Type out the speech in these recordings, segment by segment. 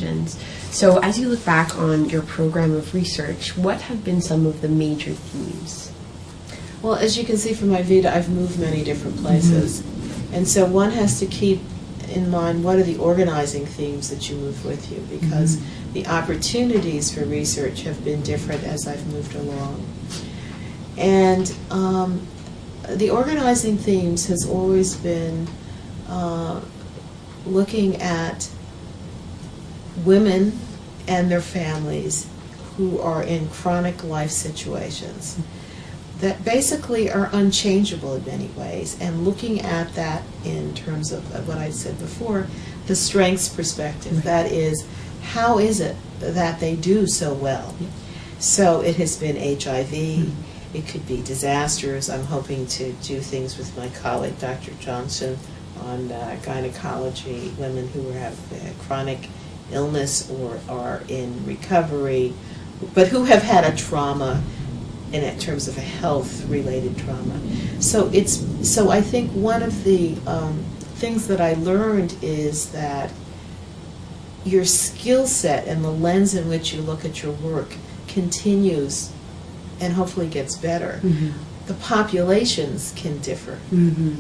congratulations. So as you look back on your program of research, what have been some of the major themes? Well, as you can see from my Vita, I've moved many different places. And so one has to keep in mind what are the organizing themes that you move with you, because the opportunities for research have been different as I've moved along. And the organizing themes has always been looking at women and their families who are in chronic life situations that basically are unchangeable in many ways, and looking at that in terms of what I said before, the strengths perspective. Right. That is, how is it that they do so well? Yeah. So it has been HIV, it could be disasters. I'm hoping to do things with my colleague, Dr. Johnson, on gynecology, women who have chronic illness or are in recovery, but who have had a trauma in terms of a health-related trauma. So I think one of the things that I learned is that your skill set and the lens in which you look at your work continues and hopefully gets better. The populations can differ,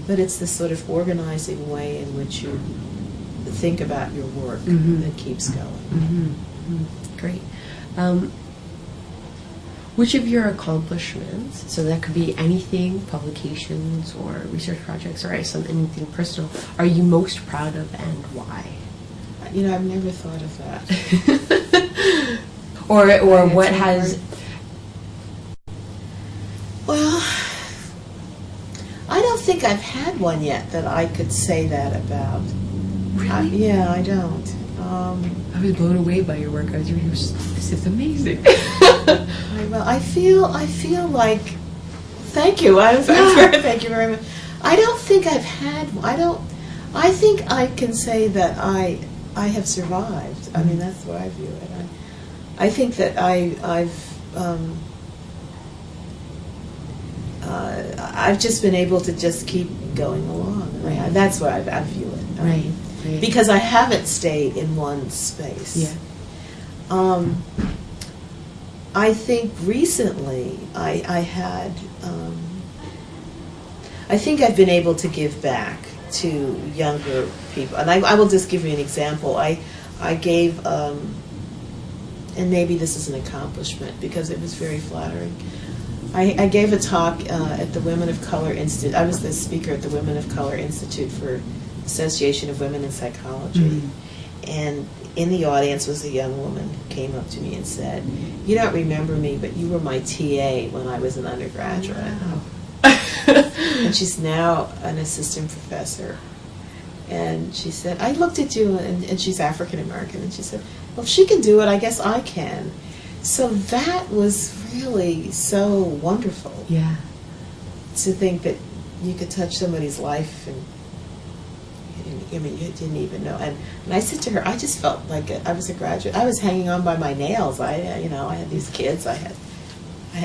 but it's this sort of organizing way in which you think about your work that keeps going. Great. Which of your accomplishments, so that could be anything, publications or research projects or anything personal, are you most proud of and why? You know, I've never thought of that. or what has... Well, I don't think I've had one yet that I could say that about. Really? Yeah, I don't. I was blown away by your work. I was really, this is amazing. Well, I feel like, thank you. Thank you very much. I don't think I've had. I think I can say that I have survived. I mean, that's the way I view it. I think that I've just been able to just keep going along. And that's where I view it. Right. Because I haven't stayed in one space. Yeah. I think recently I think I've been able to give back to younger people. And I will just give you an example. I gave, and maybe this is an accomplishment because it was very flattering. I gave a talk at the Women of Color Institute. I was the speaker at the Women of Color Institute for Association of Women in Psychology. And in the audience was a young woman who came up to me and said, "You don't remember me, but you were my TA when I was an undergraduate." Wow. And she's now an assistant professor. And she said, "I looked at you," and she's African American, and she said, "Well, if she can do it, I guess I can." So that was really so wonderful. Yeah. To think that you could touch somebody's life and I mean, you didn't even know. And I said to her, I just felt like I was a graduate. I was hanging on by my nails. I had these kids. I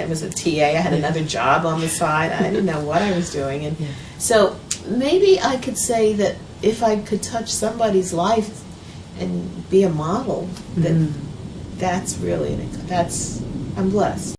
was a TA. I had another job on the side. I didn't know what I was doing. And so maybe I could say that if I could touch somebody's life and be a model, that's really, I'm blessed.